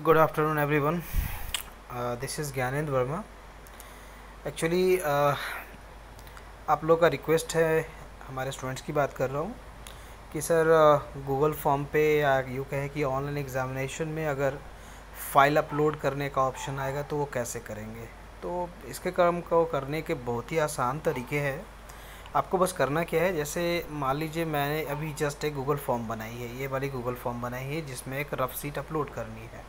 Good afternoon everyone. This is Gyanendra Verma. Actually आप लोग का रिक्वेस्ट है, हमारे स्टूडेंट्स की बात कर रहा हूँ कि सर गूगल फॉर्म पे या यूँ कहें कि ऑनलाइन एग्ज़ामिनेशन में अगर फ़ाइल अपलोड करने का ऑप्शन आएगा तो वो कैसे करेंगे. तो इसके काम को करने के बहुत ही आसान तरीके हैं. आपको बस करना क्या है, जैसे मान लीजिए मैंने अभी जस्ट एक गूगल फॉर्म बनाई है, ये वाली गूगल फॉर्म बनाई है जिसमें एक रफ सीट अपलोड करनी है.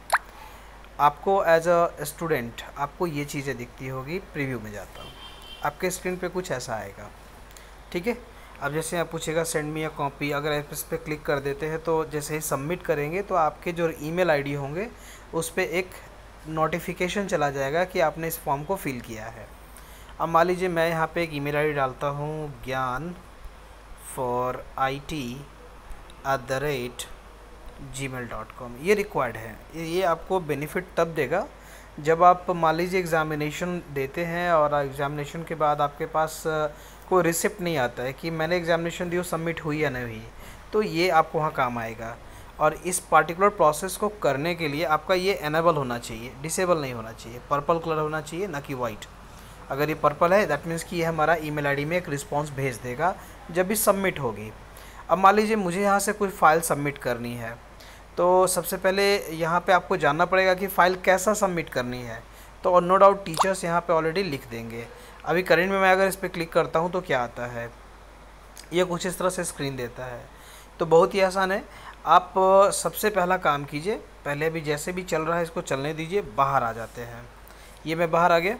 आपको एज अ स्टूडेंट आपको ये चीज़ें दिखती होगी. प्रीव्यू में जाता हूँ, आपके स्क्रीन पे कुछ ऐसा आएगा. ठीक है. अब जैसे आप पूछेगा सेंड मी अ कॉपी, अगर आप इस पर क्लिक कर देते हैं तो जैसे ही सबमिट करेंगे तो आपके जो ईमेल आईडी होंगे उस पर एक नोटिफिकेशन चला जाएगा कि आपने इस फॉर्म को फिल किया है. अब मान लीजिए मैं यहाँ पे एक ईमेल आईडी डालता हूँ, gyan4it@gmail.com. ये रिक्वायर्ड है. ये आपको बेनिफिट तब देगा जब आप मान लीजिए एग्ज़ामिनेशन देते हैं और एग्ज़ामिनेशन के बाद आपके पास कोई रिसिप्ट नहीं आता है कि मैंने एग्ज़ामिनेशन दी, सबमिट हुई या नहीं हुई, तो ये आपको वहाँ काम आएगा. और इस पार्टिकुलर प्रोसेस को करने के लिए आपका ये एनेबल होना चाहिए, डिसेबल नहीं होना चाहिए. पर्पल कलर होना चाहिए, ना कि वाइट. अगर ये पर्पल है दैट मीन्स कि ये हमारा ईमेल आईडी में एक रिस्पांस भेज देगा जब भी सबमिट होगी. अब मान लीजिए मुझे यहाँ से कोई फ़ाइल सबमिट करनी है, तो सबसे पहले यहाँ पे आपको जानना पड़ेगा कि फ़ाइल कैसा सबमिट करनी है. तो नो डाउट टीचर्स यहाँ पे ऑलरेडी लिख देंगे. अभी करेंट में मैं अगर इस पर क्लिक करता हूँ तो क्या आता है, ये कुछ इस तरह से स्क्रीन देता है. तो बहुत ही आसान है. आप सबसे पहला काम कीजिए, पहले भी जैसे भी चल रहा है इसको चलने दीजिए. बाहर आ जाते हैं. ये मैं बाहर आ गया.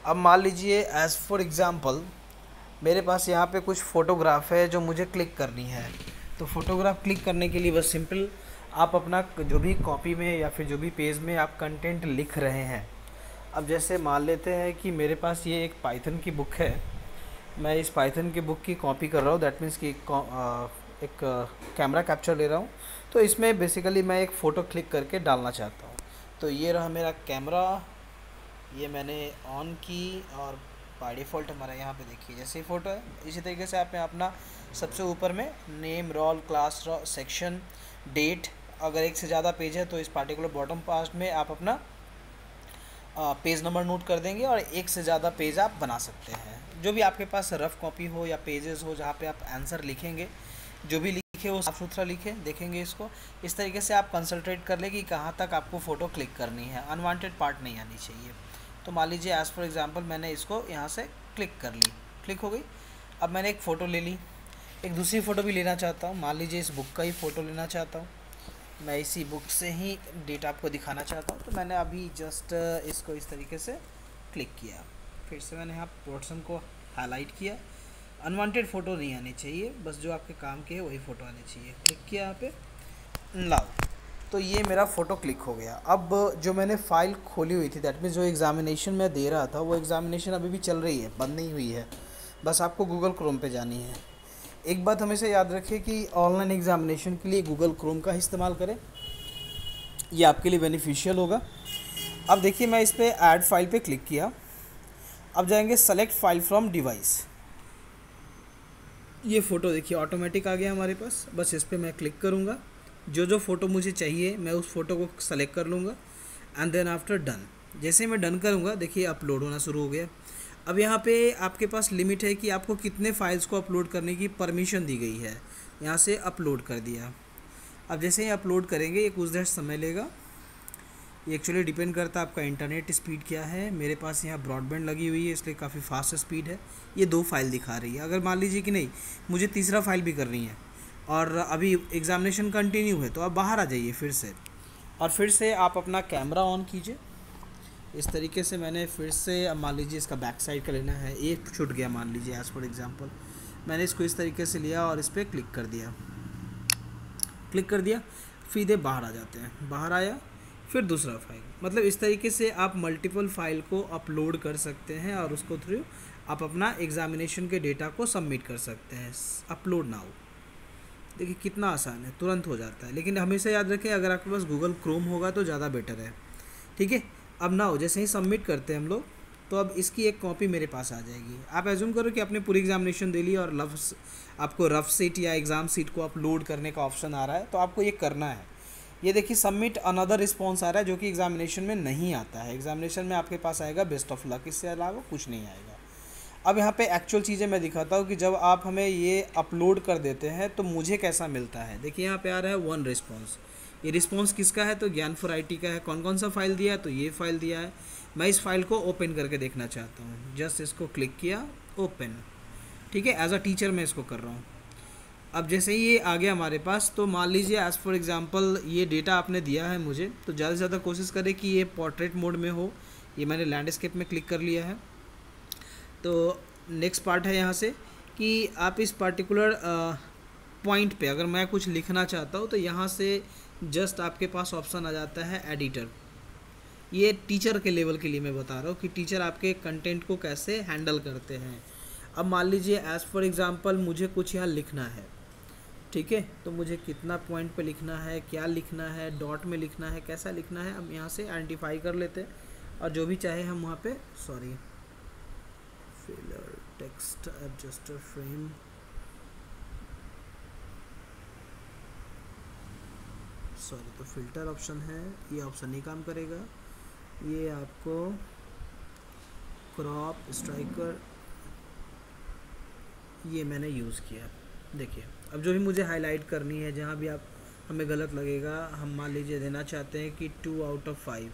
अब मान लीजिए एज़ फॉर एग्ज़ाम्पल मेरे पास यहाँ पे कुछ फ़ोटोग्राफ है जो मुझे क्लिक करनी है. तो फ़ोटोग्राफ क्लिक करने के लिए बस सिंपल आप अपना जो भी कॉपी में या फिर जो भी पेज में आप कंटेंट लिख रहे हैं. अब जैसे मान लेते हैं कि मेरे पास ये एक पाइथन की बुक है, मैं इस पाइथन की बुक की कॉपी कर रहा हूँ. दैट मीन्स कि एक कैमरा कैप्चर ले रहा हूँ. तो इसमें बेसिकली मैं एक फ़ोटो क्लिक करके डालना चाहता हूँ. तो ये रहा मेरा कैमरा, ये मैंने ऑन की और बाय डिफ़ॉल्ट हमारा यहाँ पे देखिए जैसे ही फ़ोटो है. इसी तरीके से आप अपना सबसे ऊपर में name, roll, class, section, date, अगर एक से ज़्यादा पेज है तो इस पार्टिकुलर बॉटम पार्ट में आप अपना पेज नंबर नोट कर देंगे और एक से ज़्यादा पेज आप बना सकते हैं. जो भी आपके पास रफ़ कॉपी हो या पेजेस हो जहाँ पे आप आंसर लिखेंगे, जो भी लिखे वो साफ सुथरा लिखें. देखेंगे इसको इस तरीके से आप कंसंट्रेट कर ले कि कहाँ तक आपको फ़ोटो क्लिक करनी है, अनवांटेड पार्ट नहीं आनी चाहिए. तो मान लीजिए एज़ फॉर एग्ज़ाम्पल मैंने इसको यहाँ से क्लिक कर ली, क्लिक हो गई. अब मैंने एक फ़ोटो ले ली, एक दूसरी फ़ोटो भी लेना चाहता हूँ. मान लीजिए इस बुक का ही फ़ोटो लेना चाहता हूँ, मैं इसी बुक से ही डेटा आपको दिखाना चाहता हूँ. तो मैंने अभी जस्ट इसको इस तरीके से क्लिक किया. फिर से मैंने यहाँ पोर्शन को हाईलाइट किया. अनवांटेड फ़ोटो नहीं आनी चाहिए, बस जो आपके काम के है वही फ़ोटो आनी चाहिए. क्लिक किया यहाँ पे, लाओ. तो ये मेरा फ़ोटो क्लिक हो गया. अब जो मैंने फ़ाइल खोली हुई थी, दैट मीन्स जो एग्ज़ामिनेशन मैं दे रहा था वो एग्ज़ामिनेशन अभी भी चल रही है, बंद नहीं हुई है. बस आपको गूगल क्रोम पे जानी है. एक बात हमेशा याद रखिए कि ऑनलाइन एग्ज़ामिनेशन के लिए गूगल क्रोम का इस्तेमाल करें, ये आपके लिए बेनिफिशियल होगा. अब देखिए मैं इस पर ऐड फाइल पे क्लिक किया. अब जाएंगे सेलेक्ट फाइल फ्रॉम डिवाइस. ये फ़ोटो देखिए ऑटोमेटिक आ गया हमारे पास. बस इस पर मैं क्लिक करूँगा, जो जो फ़ोटो मुझे चाहिए मैं उस फ़ोटो को सेलेक्ट कर लूँगा एंड देन आफ्टर डन. जैसे ही मैं डन करूँगा देखिए अपलोड होना शुरू हो गया. अब यहाँ पे आपके पास लिमिट है कि आपको कितने फाइल्स को अपलोड करने की परमिशन दी गई है. यहाँ से अपलोड कर दिया. अब जैसे ही अपलोड करेंगे ये कुछ देर समय लेगा. ये एक्चुअली डिपेंड करता है आपका इंटरनेट स्पीड क्या है. मेरे पास यहाँ ब्रॉडबैंड लगी हुई है इसलिए काफ़ी फास्ट स्पीड है. ये 2 फाइल दिखा रही है. अगर मान लीजिए कि नहीं मुझे तीसरा फाइल भी करनी है और अभी एग्ज़ामिनेशन कंटिन्यू है तो आप बाहर आ जाइए फिर से, और फिर से आप अपना कैमरा ऑन कीजिए. इस तरीके से मैंने फिर से, अब मान लीजिए इसका बैक साइड का लेना है, एक छूट गया मान लीजिए एज़ फॉर एग्ज़ाम्पल. मैंने इसको इस तरीके से लिया और इस पर क्लिक कर दिया, क्लिक कर दिया. सीधे बाहर आ जाते हैं. बाहर आया, फिर दूसरा फाइल. मतलब इस तरीके से आप मल्टीपल फाइल को अपलोड कर सकते हैं और उसको थ्रू आप अपना एग्ज़ामिनेशन के डेटा को सबमिट कर सकते हैं. Upload now. देखिए कितना आसान है, तुरंत हो जाता है. लेकिन हमेशा याद रखें अगर आपके पास गूगल क्रोम होगा तो ज़्यादा बेटर है. ठीक है. अब नाउ जैसे ही सबमिट करते हैं हम लोग, तो अब इसकी एक कॉपी मेरे पास आ जाएगी. आप एज्यूम करो कि आपने पूरी एग्ज़ामिनेशन दे ली और आपको रफ सीट या एग्ज़ाम सीट को अपलोड करने का ऑप्शन आ रहा है. तो आपको ये करना है. ये देखिए सबमिट अनदर रिस्पॉन्स आ रहा है जो कि एग्जामिनेशन में नहीं आता है। एग्जामिनेशन में आपके पास आएगा बेस्ट ऑफ लक, इससे अलावा कुछ नहीं आएगा। अब यहाँ पे एक्चुअल चीज़ें मैं दिखाता हूँ कि जब आप हमें ये अपलोड कर देते हैं तो मुझे कैसा मिलता है। देखिए यहाँ पे आ रहा है 1 रिस्पॉन्स। ये रिस्पॉन्स किसका है? तो ज्ञान फॉर IT का है। कौन कौन सा फाइल दिया है? तो ये फाइल दिया है। मैं इस फाइल को ओपन करके देखना चाहता हूँ। जस्ट इसको क्लिक किया, ओपन। ठीक है, एज अ टीचर मैं इसको कर रहा हूँ। अब जैसे ही ये आ गया हमारे पास, तो मान लीजिए एज़ फॉर एग्जांपल ये डेटा आपने दिया है मुझे, तो ज़्यादा से ज़्यादा कोशिश करें कि ये पोर्ट्रेट मोड में हो। ये मैंने लैंडस्केप में क्लिक कर लिया है। तो नेक्स्ट पार्ट है यहाँ से कि आप इस पर्टिकुलर पॉइंट पे अगर मैं कुछ लिखना चाहता हूँ तो यहाँ से जस्ट आपके पास ऑप्शन आ जाता है एडिटर। ये टीचर के लेवल के लिए मैं बता रहा हूँ कि टीचर आपके कंटेंट को कैसे हैंडल करते हैं। अब मान लीजिए एज़ फॉर एग्जांपल मुझे कुछ यहाँ लिखना है, ठीक है, तो मुझे कितना पॉइंट पे लिखना है, क्या लिखना है, डॉट में लिखना है, कैसा लिखना है, हम यहाँ से आइडेंटिफाई कर लेते हैं और जो भी चाहे हम वहाँ पे फिलर टेक्स्ट एडजस्टर फ्रेम, तो फिल्टर ऑप्शन है, ये ऑप्शन नहीं काम करेगा। ये आपको क्रॉप स्ट्राइकर ये मैंने यूज़ किया। देखिए अब जो भी मुझे हाईलाइट करनी है, जहाँ भी आप हमें गलत लगेगा, हम मान लीजिए देना चाहते हैं कि 2 आउट ऑफ 5,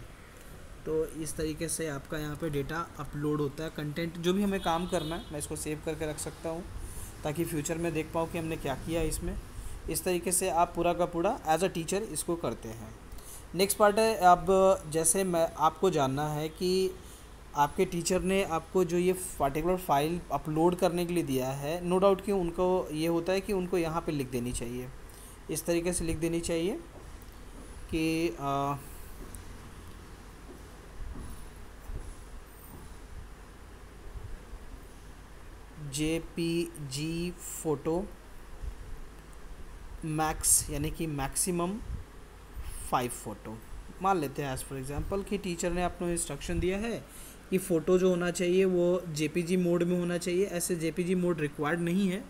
तो इस तरीके से आपका यहाँ पे डेटा अपलोड होता है। कंटेंट जो भी हमें काम करना है मैं इसको सेव करके रख सकता हूँ ताकि फ्यूचर में देख पाऊँ कि हमने क्या किया इसमें। इस तरीके से आप पूरा का पूरा एज अ टीचर इसको करते हैं। नेक्स्ट पार्ट है, अब जैसे मैं आपको जानना है कि आपके टीचर ने आपको जो ये पर्टिकुलर फाइल अपलोड करने के लिए दिया है, नो डाउट कि उनको ये होता है कि उनको यहाँ पे लिख देनी चाहिए, इस तरीके से लिख देनी चाहिए कि JPG फ़ोटो मैक्स यानी कि मैक्सिमम 5 फ़ोटो मान लेते हैं एज़ फॉर एग्जांपल कि टीचर ने आपको इंस्ट्रक्शन दिया है कि फ़ोटो जो होना चाहिए वो JPG मोड में होना चाहिए। ऐसे JPG मोड रिक्वायर्ड नहीं है,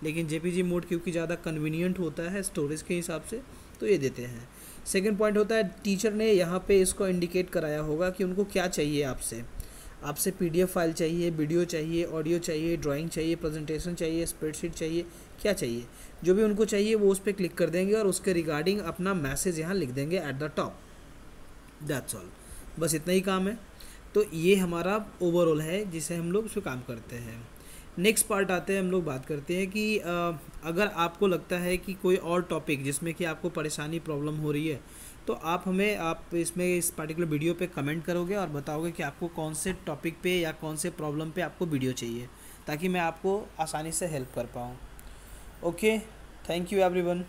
लेकिन JPG मोड क्योंकि ज़्यादा कन्वीनियंट होता है स्टोरेज के हिसाब से, तो ये देते हैं। सेकंड पॉइंट होता है टीचर ने यहाँ पे इसको इंडिकेट कराया होगा कि उनको क्या चाहिए आपसे PDF फाइल चाहिए, वीडियो चाहिए, ऑडियो चाहिए, ड्राइंग चाहिए, प्रेजेंटेशन चाहिए, स्प्रेडशीट चाहिए, क्या चाहिए। जो भी उनको चाहिए वो उस पर क्लिक कर देंगे और उसके रिगार्डिंग अपना मैसेज यहाँ लिख देंगे at the top. That's all, बस इतना ही काम है। तो ये हमारा ओवरऑल है जिसे हम लोग उस पर काम करते हैं। नेक्स्ट पार्ट आते हैं, हम लोग बात करते हैं कि अगर आपको लगता है कि कोई और टॉपिक जिसमें कि आपको परेशानी प्रॉब्लम हो रही है, तो आप इसमें इस पर्टिकुलर वीडियो पे कमेंट करोगे और बताओगे कि आपको कौन से टॉपिक पे या कौन से प्रॉब्लम पे आपको वीडियो चाहिए, ताकि मैं आपको आसानी से हेल्प कर पाऊँ। Okay, thank you everyone.